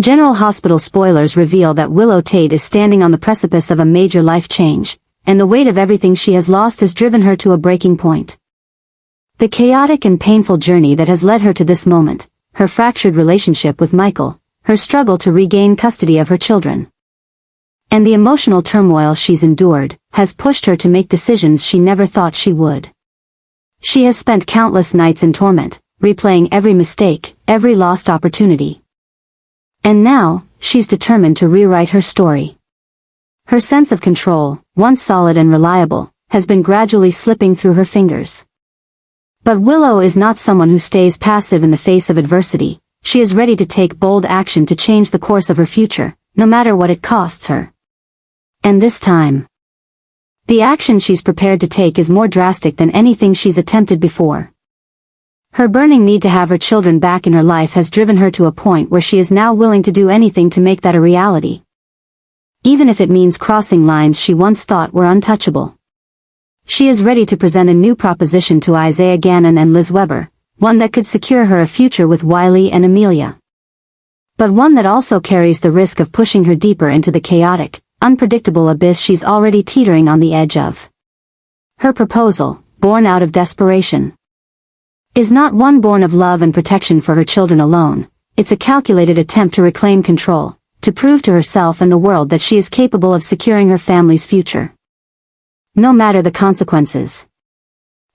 General Hospital spoilers reveal that Willow Tate is standing on the precipice of a major life change, and the weight of everything she has lost has driven her to a breaking point. The chaotic and painful journey that has led her to this moment, her fractured relationship with Michael, her struggle to regain custody of her children, and the emotional turmoil she's endured, has pushed her to make decisions she never thought she would. She has spent countless nights in torment, replaying every mistake, every lost opportunity. And now, she's determined to rewrite her story. Her sense of control, once solid and reliable, has been gradually slipping through her fingers. But Willow is not someone who stays passive in the face of adversity. She is ready to take bold action to change the course of her future, no matter what it costs her. And this time, the action she's prepared to take is more drastic than anything she's attempted before. Her burning need to have her children back in her life has driven her to a point where she is now willing to do anything to make that a reality. Even if it means crossing lines she once thought were untouchable. She is ready to present a new proposition to Isaiah Gannon and Liz Weber, one that could secure her a future with Wiley and Amelia. But one that also carries the risk of pushing her deeper into the chaotic, unpredictable abyss she's already teetering on the edge of. Her proposal, born out of desperation, is not one born of love and protection for her children alone. It's a calculated attempt to reclaim control, to prove to herself and the world that she is capable of securing her family's future, no matter the consequences.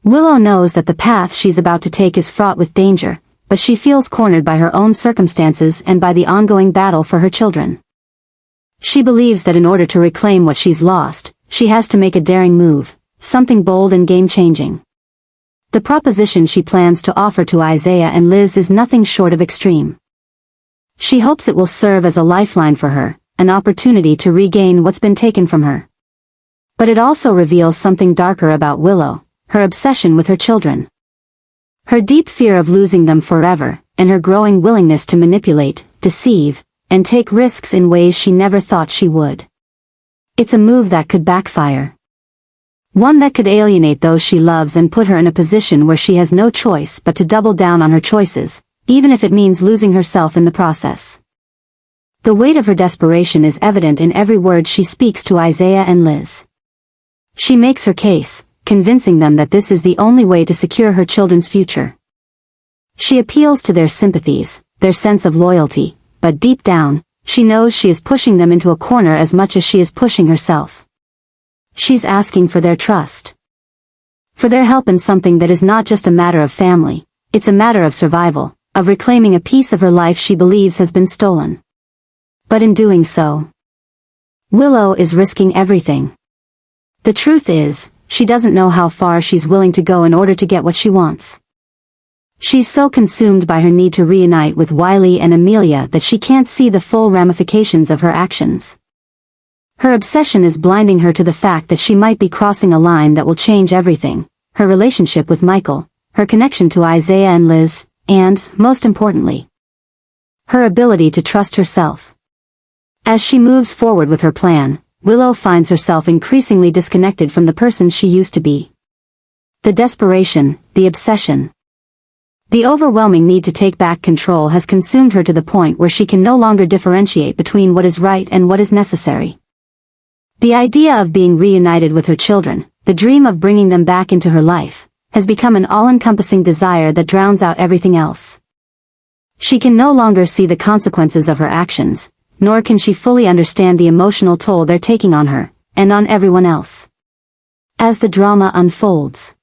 Willow knows that the path she's about to take is fraught with danger, but she feels cornered by her own circumstances and by the ongoing battle for her children. She believes that in order to reclaim what she's lost, she has to make a daring move, something bold and game-changing. The proposition she plans to offer to Isaiah and Liz is nothing short of extreme. She hopes it will serve as a lifeline for her, an opportunity to regain what's been taken from her. But it also reveals something darker about Willow, her obsession with her children. Her deep fear of losing them forever, and her growing willingness to manipulate, deceive, and take risks in ways she never thought she would. It's a move that could backfire. One that could alienate those she loves and put her in a position where she has no choice but to double down on her choices, even if it means losing herself in the process. The weight of her desperation is evident in every word she speaks to Isaiah and Liz. She makes her case, convincing them that this is the only way to secure her children's future. She appeals to their sympathies, their sense of loyalty, but deep down, she knows she is pushing them into a corner as much as she is pushing herself. She's asking for their trust. For their help in something that is not just a matter of family, it's a matter of survival, of reclaiming a piece of her life she believes has been stolen. But in doing so, Willow is risking everything. The truth is, she doesn't know how far she's willing to go in order to get what she wants. She's so consumed by her need to reunite with Wiley and Amelia that she can't see the full ramifications of her actions. Her obsession is blinding her to the fact that she might be crossing a line that will change everything, her relationship with Michael, her connection to Isaiah and Liz, and, most importantly, her ability to trust herself. As she moves forward with her plan, Willow finds herself increasingly disconnected from the person she used to be. The desperation, the obsession, the overwhelming need to take back control has consumed her to the point where she can no longer differentiate between what is right and what is necessary. The idea of being reunited with her children, the dream of bringing them back into her life, has become an all-encompassing desire that drowns out everything else. She can no longer see the consequences of her actions, nor can she fully understand the emotional toll they're taking on her, and on everyone else. As the drama unfolds,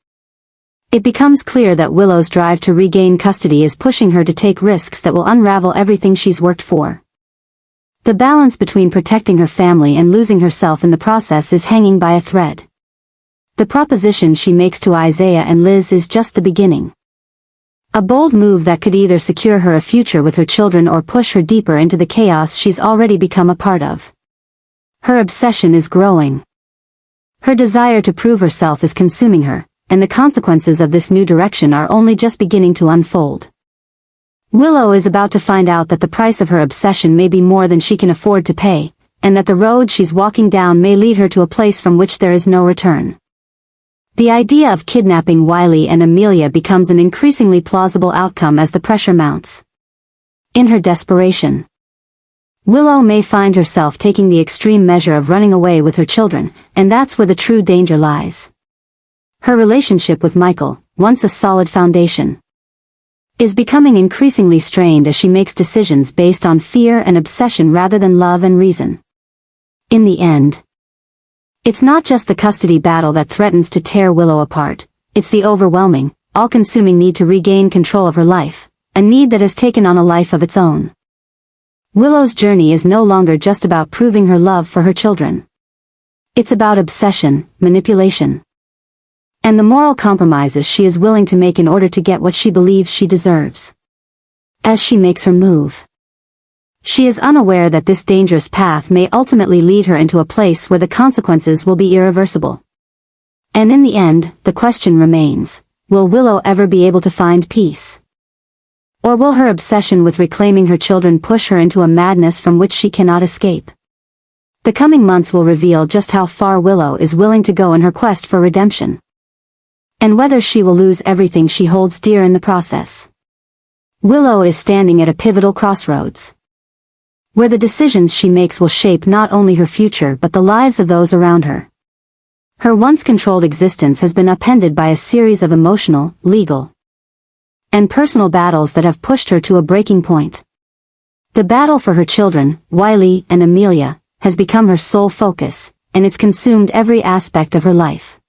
it becomes clear that Willow's drive to regain custody is pushing her to take risks that will unravel everything she's worked for. The balance between protecting her family and losing herself in the process is hanging by a thread. The proposition she makes to Isaiah and Liz is just the beginning. A bold move that could either secure her a future with her children or push her deeper into the chaos she's already become a part of. Her obsession is growing. Her desire to prove herself is consuming her, and the consequences of this new direction are only just beginning to unfold. Willow is about to find out that the price of her obsession may be more than she can afford to pay, and that the road she's walking down may lead her to a place from which there is no return. The idea of kidnapping Wiley and Amelia becomes an increasingly plausible outcome as the pressure mounts. In her desperation, Willow may find herself taking the extreme measure of running away with her children, and that's where the true danger lies. Her relationship with Michael, once a solid foundation, is becoming increasingly strained as she makes decisions based on fear and obsession rather than love and reason. In the end, it's not just the custody battle that threatens to tear Willow apart, it's the overwhelming, all-consuming need to regain control of her life, a need that has taken on a life of its own. Willow's journey is no longer just about proving her love for her children. It's about obsession, manipulation, and the moral compromises she is willing to make in order to get what she believes she deserves. As she makes her move, she is unaware that this dangerous path may ultimately lead her into a place where the consequences will be irreversible. And in the end, the question remains, will Willow ever be able to find peace? Or will her obsession with reclaiming her children push her into a madness from which she cannot escape? The coming months will reveal just how far Willow is willing to go in her quest for redemption, and whether she will lose everything she holds dear in the process. Willow is standing at a pivotal crossroads, where the decisions she makes will shape not only her future but the lives of those around her. Her once controlled existence has been upended by a series of emotional, legal, and personal battles that have pushed her to a breaking point. The battle for her children, Wiley and Amelia, has become her sole focus, and it's consumed every aspect of her life.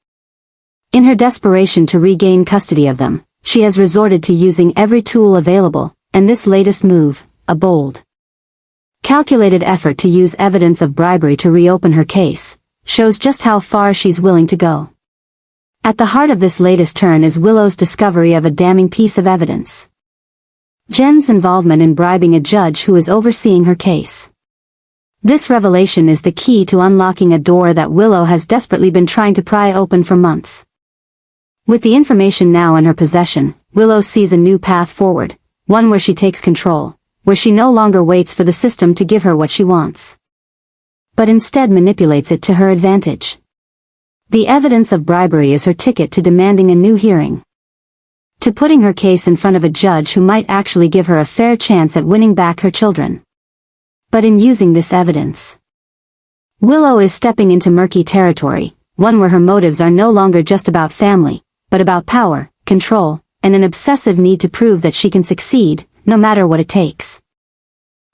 In her desperation to regain custody of them, she has resorted to using every tool available, and this latest move, a bold, calculated effort to use evidence of bribery to reopen her case, shows just how far she's willing to go. At the heart of this latest turn is Willow's discovery of a damning piece of evidence: Jen's involvement in bribing a judge who is overseeing her case. This revelation is the key to unlocking a door that Willow has desperately been trying to pry open for months. With the information now in her possession, Willow sees a new path forward, one where she takes control, where she no longer waits for the system to give her what she wants, but instead manipulates it to her advantage. The evidence of bribery is her ticket to demanding a new hearing, to putting her case in front of a judge who might actually give her a fair chance at winning back her children. But in using this evidence, Willow is stepping into murky territory, one where her motives are no longer just about family, but about power, control, and an obsessive need to prove that she can succeed, no matter what it takes.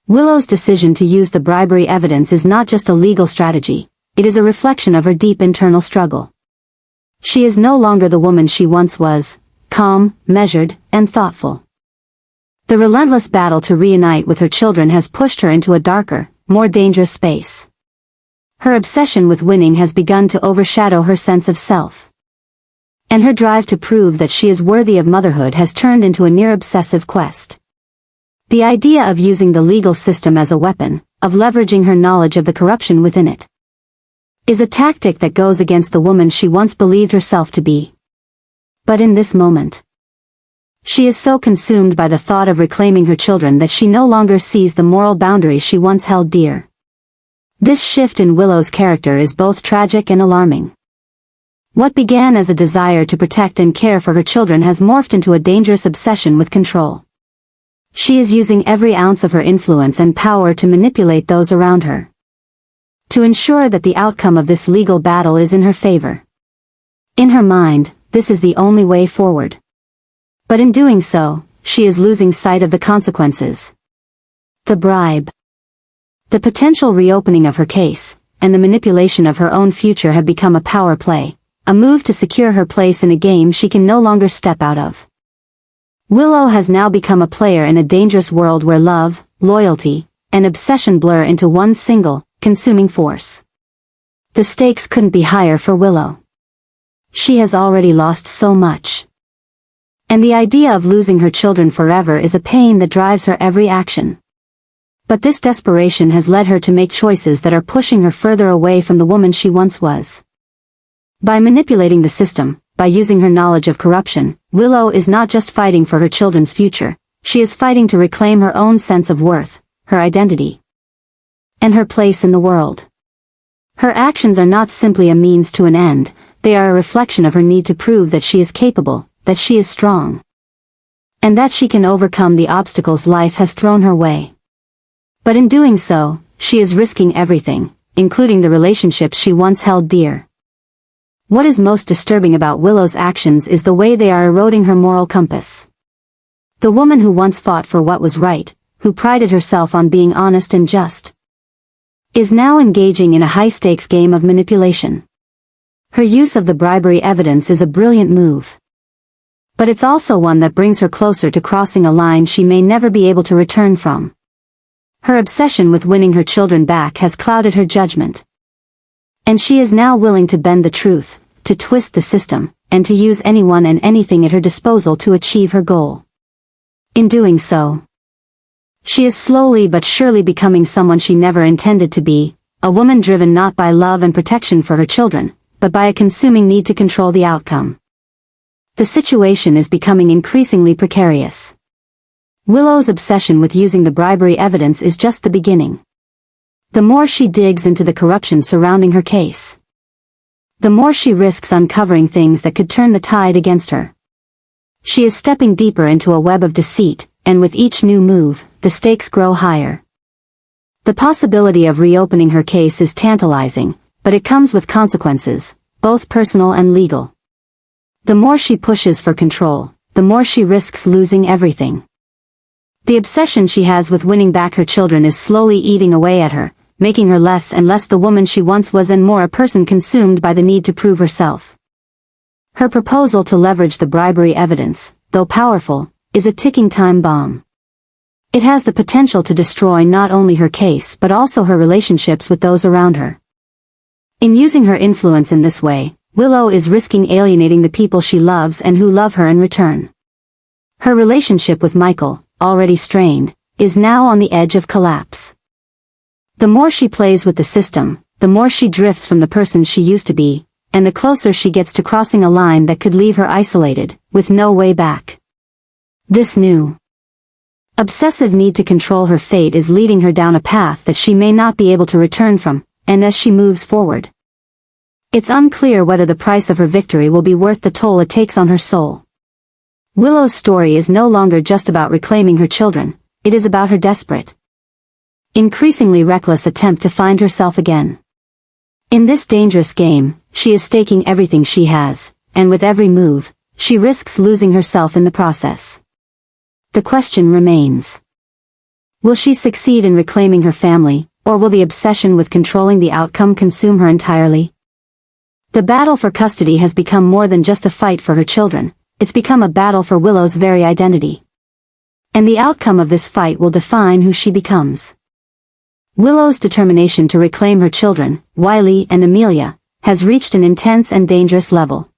Willow's decision to use the bribery evidence is not just a legal strategy, it is a reflection of her deep internal struggle. She is no longer the woman she once was, calm, measured, and thoughtful. The relentless battle to reunite with her children has pushed her into a darker, more dangerous space. Her obsession with winning has begun to overshadow her sense of self, and her drive to prove that she is worthy of motherhood has turned into a near-obsessive quest. The idea of using the legal system as a weapon, of leveraging her knowledge of the corruption within it, is a tactic that goes against the woman she once believed herself to be. But in this moment, she is so consumed by the thought of reclaiming her children that she no longer sees the moral boundaries she once held dear. This shift in Willow's character is both tragic and alarming. What began as a desire to protect and care for her children has morphed into a dangerous obsession with control. She is using every ounce of her influence and power to manipulate those around her, to ensure that the outcome of this legal battle is in her favor. In her mind, this is the only way forward. But in doing so, she is losing sight of the consequences. The bribe, the potential reopening of her case, and the manipulation of her own future have become a power play, a move to secure her place in a game she can no longer step out of. Willow has now become a player in a dangerous world where love, loyalty, and obsession blur into one single, consuming force. The stakes couldn't be higher for Willow. She has already lost so much, and the idea of losing her children forever is a pain that drives her every action. But this desperation has led her to make choices that are pushing her further away from the woman she once was. By manipulating the system, by using her knowledge of corruption, Willow is not just fighting for her children's future, she is fighting to reclaim her own sense of worth, her identity, and her place in the world. Her actions are not simply a means to an end, they are a reflection of her need to prove that she is capable, that she is strong, and that she can overcome the obstacles life has thrown her way. But in doing so, she is risking everything, including the relationships she once held dear. What is most disturbing about Willow's actions is the way they are eroding her moral compass. The woman who once fought for what was right, who prided herself on being honest and just, is now engaging in a high-stakes game of manipulation. Her use of the bribery evidence is a brilliant move. But it's also one that brings her closer to crossing a line she may never be able to return from. Her obsession with winning her children back has clouded her judgment. And she is now willing to bend the truth, to twist the system, and to use anyone and anything at her disposal to achieve her goal. In doing so, she is slowly but surely becoming someone she never intended to be, a woman driven not by love and protection for her children, but by a consuming need to control the outcome. The situation is becoming increasingly precarious. Willow's obsession with using the bribery evidence is just the beginning. The more she digs into the corruption surrounding her case, the more she risks uncovering things that could turn the tide against her. She is stepping deeper into a web of deceit, and with each new move, the stakes grow higher. The possibility of reopening her case is tantalizing, but it comes with consequences, both personal and legal. The more she pushes for control, the more she risks losing everything. The obsession she has with winning back her children is slowly eating away at her, making her less and less the woman she once was and more a person consumed by the need to prove herself. Her proposal to leverage the bribery evidence, though powerful, is a ticking time bomb. It has the potential to destroy not only her case but also her relationships with those around her. In using her influence in this way, Willow is risking alienating the people she loves and who love her in return. Her relationship with Michael, already strained, is now on the edge of collapse. The more she plays with the system, the more she drifts from the person she used to be, and the closer she gets to crossing a line that could leave her isolated, with no way back. This new, obsessive need to control her fate is leading her down a path that she may not be able to return from, and as she moves forward, it's unclear whether the price of her victory will be worth the toll it takes on her soul. Willow's story is no longer just about reclaiming her children, it is about her desperate, increasingly reckless attempt to find herself again. In this dangerous game, she is staking everything she has, and with every move, she risks losing herself in the process. The question remains. Will she succeed in reclaiming her family, or will the obsession with controlling the outcome consume her entirely? The battle for custody has become more than just a fight for her children, it's become a battle for Willow's very identity. And the outcome of this fight will define who she becomes. Willow's determination to reclaim her children, Wiley and Amelia, has reached an intense and dangerous level.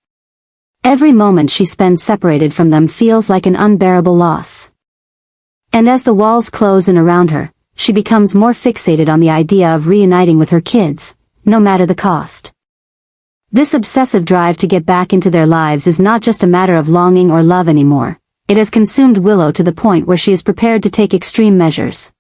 Every moment she spends separated from them feels like an unbearable loss. And as the walls close in around her, she becomes more fixated on the idea of reuniting with her kids, no matter the cost. This obsessive drive to get back into their lives is not just a matter of longing or love anymore, it has consumed Willow to the point where she is prepared to take extreme measures.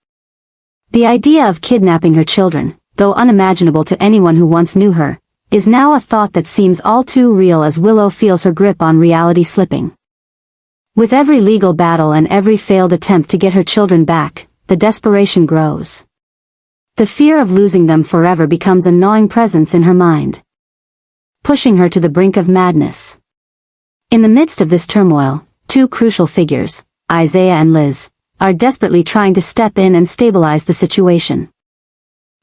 The idea of kidnapping her children, though unimaginable to anyone who once knew her, is now a thought that seems all too real as Willow feels her grip on reality slipping. With every legal battle and every failed attempt to get her children back, the desperation grows. The fear of losing them forever becomes a gnawing presence in her mind, pushing her to the brink of madness. In the midst of this turmoil, two crucial figures, Isaiah and Liz, are desperately trying to step in and stabilize the situation.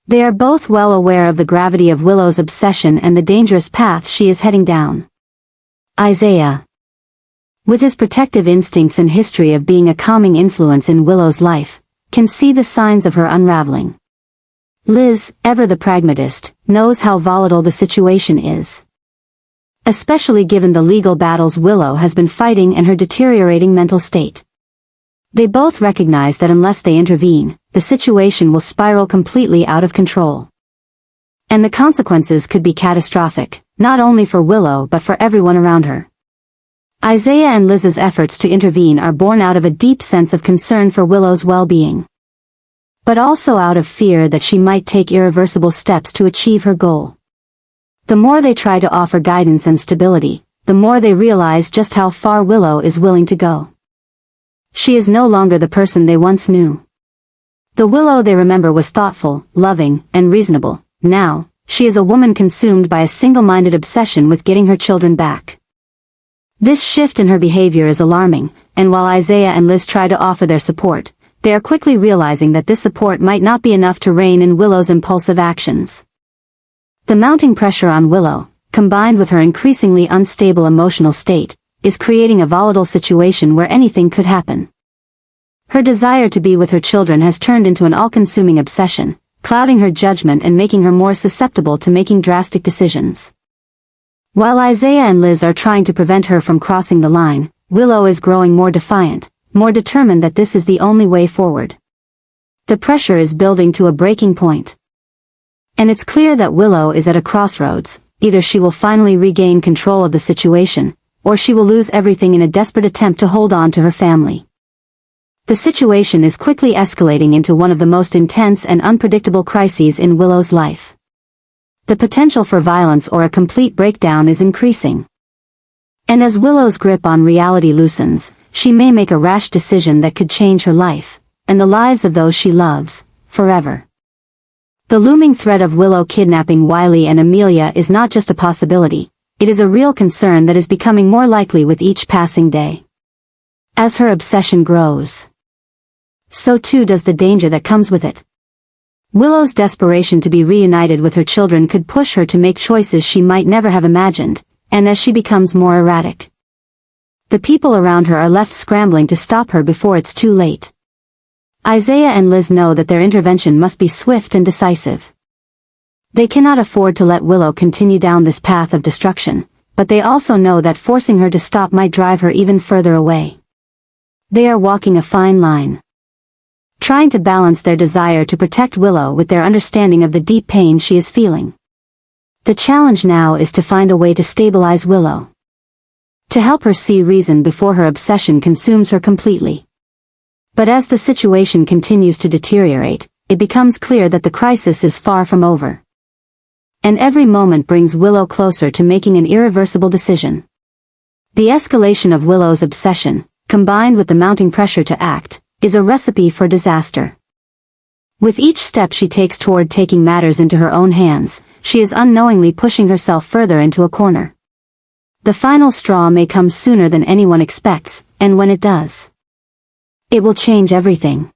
They are both well aware of the gravity of Willow's obsession and the dangerous path she is heading down. Isaiah, with his protective instincts and history of being a calming influence in Willow's life, can see the signs of her unraveling. Liz, ever the pragmatist, knows how volatile the situation is, especially given the legal battles Willow has been fighting and her deteriorating mental state. They both recognize that unless they intervene, the situation will spiral completely out of control. And the consequences could be catastrophic, not only for Willow but for everyone around her. Isaiah and Liz's efforts to intervene are born out of a deep sense of concern for Willow's well-being, but also out of fear that she might take irreversible steps to achieve her goal. The more they try to offer guidance and stability, the more they realize just how far Willow is willing to go. She is no longer the person they once knew. The Willow they remember was thoughtful, loving, and reasonable. Now, she is a woman consumed by a single-minded obsession with getting her children back. This shift in her behavior is alarming, and while Isaiah and Liz try to offer their support, they are quickly realizing that this support might not be enough to rein in Willow's impulsive actions. The mounting pressure on Willow, combined with her increasingly unstable emotional state, is creating a volatile situation where anything could happen. Her desire to be with her children has turned into an all-consuming obsession, clouding her judgment and making her more susceptible to making drastic decisions. While Isaiah and Liz are trying to prevent her from crossing the line, Willow is growing more defiant, more determined that this is the only way forward. The pressure is building to a breaking point. And it's clear that Willow is at a crossroads. Either she will finally regain control of the situation, or she will lose everything in a desperate attempt to hold on to her family. The situation is quickly escalating into one of the most intense and unpredictable crises in Willow's life. The potential for violence or a complete breakdown is increasing. And as Willow's grip on reality loosens, she may make a rash decision that could change her life, and the lives of those she loves, forever. The looming threat of Willow kidnapping Wiley and Amelia is not just a possibility, it is a real concern that is becoming more likely with each passing day. As her obsession grows, so too does the danger that comes with it. Willow's desperation to be reunited with her children could push her to make choices she might never have imagined, and as she becomes more erratic, the people around her are left scrambling to stop her before it's too late. Isaiah and Liz know that their intervention must be swift and decisive. They cannot afford to let Willow continue down this path of destruction, but they also know that forcing her to stop might drive her even further away. They are walking a fine line, trying to balance their desire to protect Willow with their understanding of the deep pain she is feeling. The challenge now is to find a way to stabilize Willow, to help her see reason before her obsession consumes her completely. But as the situation continues to deteriorate, it becomes clear that the crisis is far from over. And every moment brings Willow closer to making an irreversible decision. The escalation of Willow's obsession, combined with the mounting pressure to act, is a recipe for disaster. With each step she takes toward taking matters into her own hands, she is unknowingly pushing herself further into a corner. The final straw may come sooner than anyone expects, and when it does, it will change everything.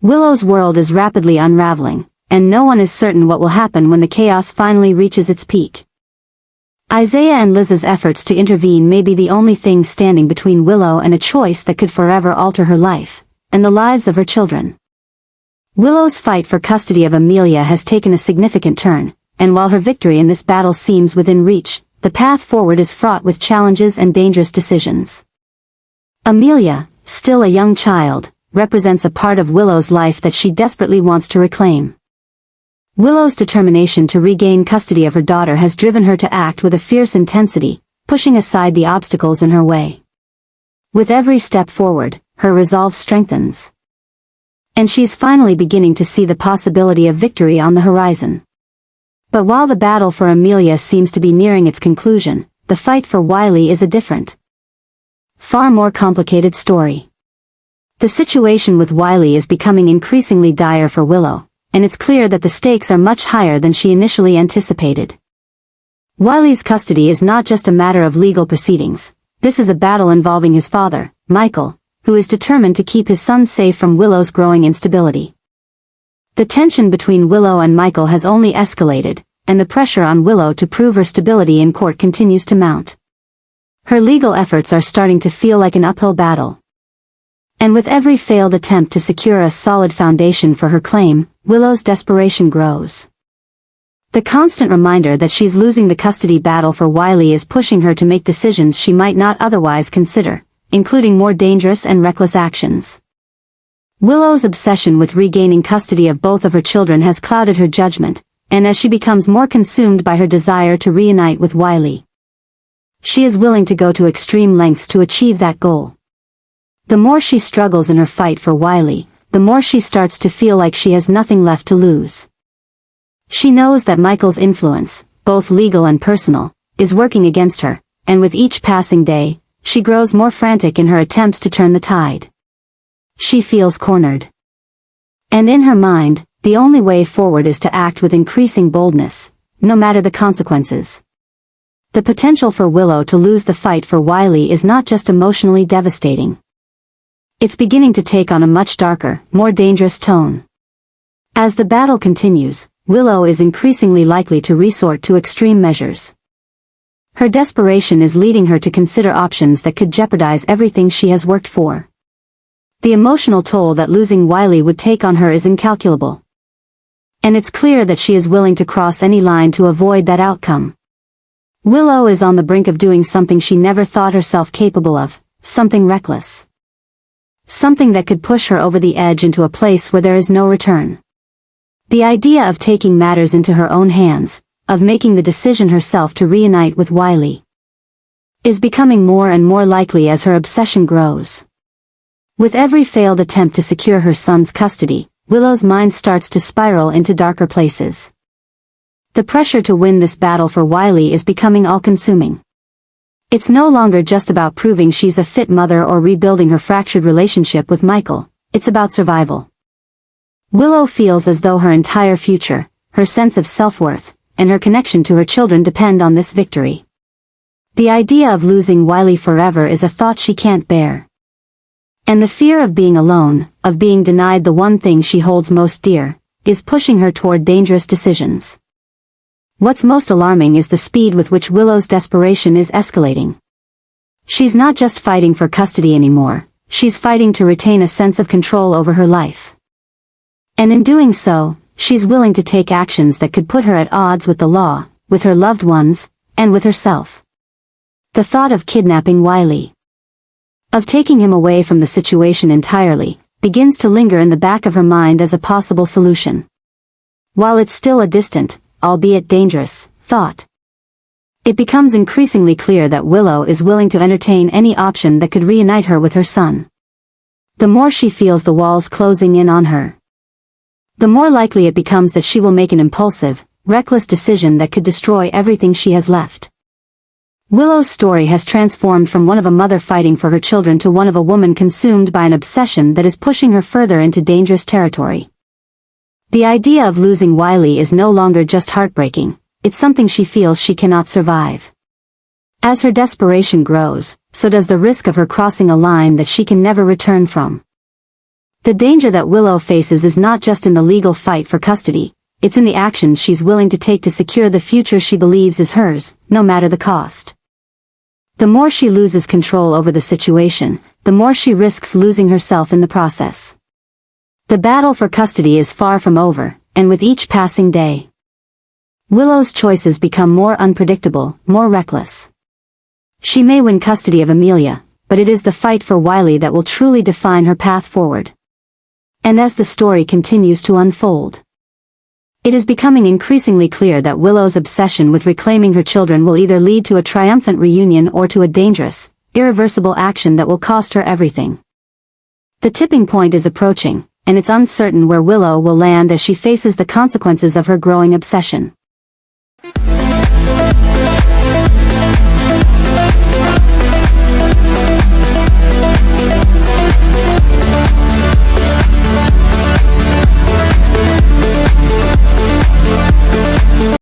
Willow's world is rapidly unraveling, and no one is certain what will happen when the chaos finally reaches its peak. Isaiah and Liz's efforts to intervene may be the only thing standing between Willow and a choice that could forever alter her life, and the lives of her children. Willow's fight for custody of Amelia has taken a significant turn, and while her victory in this battle seems within reach, the path forward is fraught with challenges and dangerous decisions. Amelia, still a young child, represents a part of Willow's life that she desperately wants to reclaim. Willow's determination to regain custody of her daughter has driven her to act with a fierce intensity, pushing aside the obstacles in her way. With every step forward, her resolve strengthens. And she's finally beginning to see the possibility of victory on the horizon. But while the battle for Amelia seems to be nearing its conclusion, the fight for Wiley is a different, far more complicated story. The situation with Wiley is becoming increasingly dire for Willow, and it's clear that the stakes are much higher than she initially anticipated. Wiley's custody is not just a matter of legal proceedings, this is a battle involving his father, Michael, who is determined to keep his son safe from Willow's growing instability. The tension between Willow and Michael has only escalated, and the pressure on Willow to prove her stability in court continues to mount. Her legal efforts are starting to feel like an uphill battle. And with every failed attempt to secure a solid foundation for her claim, Willow's desperation grows. The constant reminder that she's losing the custody battle for Wiley is pushing her to make decisions she might not otherwise consider, including more dangerous and reckless actions. Willow's obsession with regaining custody of both of her children has clouded her judgment, and as she becomes more consumed by her desire to reunite with Wiley, she is willing to go to extreme lengths to achieve that goal. The more she struggles in her fight for Wiley, the more she starts to feel like she has nothing left to lose. She knows that Michael's influence, both legal and personal, is working against her, and with each passing day, she grows more frantic in her attempts to turn the tide. She feels cornered. And in her mind, the only way forward is to act with increasing boldness, no matter the consequences. The potential for Willow to lose the fight for Wiley is not just emotionally devastating. It's beginning to take on a much darker, more dangerous tone. As the battle continues, Willow is increasingly likely to resort to extreme measures. Her desperation is leading her to consider options that could jeopardize everything she has worked for. The emotional toll that losing Wiley would take on her is incalculable. And it's clear that she is willing to cross any line to avoid that outcome. Willow is on the brink of doing something she never thought herself capable of, something reckless. Something that could push her over the edge into a place where there is no return. The idea of taking matters into her own hands, of making the decision herself to reunite with Wiley, is becoming more and more likely as her obsession grows. With every failed attempt to secure her son's custody, Willow's mind starts to spiral into darker places. The pressure to win this battle for Wiley is becoming all-consuming. It's no longer just about proving she's a fit mother or rebuilding her fractured relationship with Michael, it's about survival. Willow feels as though her entire future, her sense of self-worth, and her connection to her children depend on this victory. The idea of losing Wiley forever is a thought she can't bear. And the fear of being alone, of being denied the one thing she holds most dear, is pushing her toward dangerous decisions. What's most alarming is the speed with which Willow's desperation is escalating. She's not just fighting for custody anymore, she's fighting to retain a sense of control over her life. And in doing so, she's willing to take actions that could put her at odds with the law, with her loved ones, and with herself. The thought of kidnapping Wiley, of taking him away from the situation entirely, begins to linger in the back of her mind as a possible solution. While it's still a distant, albeit dangerous, thought, it becomes increasingly clear that Willow is willing to entertain any option that could reunite her with her son. The more she feels the walls closing in on her, the more likely it becomes that she will make an impulsive, reckless decision that could destroy everything she has left. Willow's story has transformed from one of a mother fighting for her children to one of a woman consumed by an obsession that is pushing her further into dangerous territory. The idea of losing Wiley is no longer just heartbreaking, it's something she feels she cannot survive. As her desperation grows, so does the risk of her crossing a line that she can never return from. The danger that Willow faces is not just in the legal fight for custody, it's in the actions she's willing to take to secure the future she believes is hers, no matter the cost. The more she loses control over the situation, the more she risks losing herself in the process. The battle for custody is far from over, and with each passing day, Willow's choices become more unpredictable, more reckless. She may win custody of Amelia, but it is the fight for Wiley that will truly define her path forward. And as the story continues to unfold, it is becoming increasingly clear that Willow's obsession with reclaiming her children will either lead to a triumphant reunion or to a dangerous, irreversible action that will cost her everything. The tipping point is approaching, and it's uncertain where Willow will land as she faces the consequences of her growing obsession.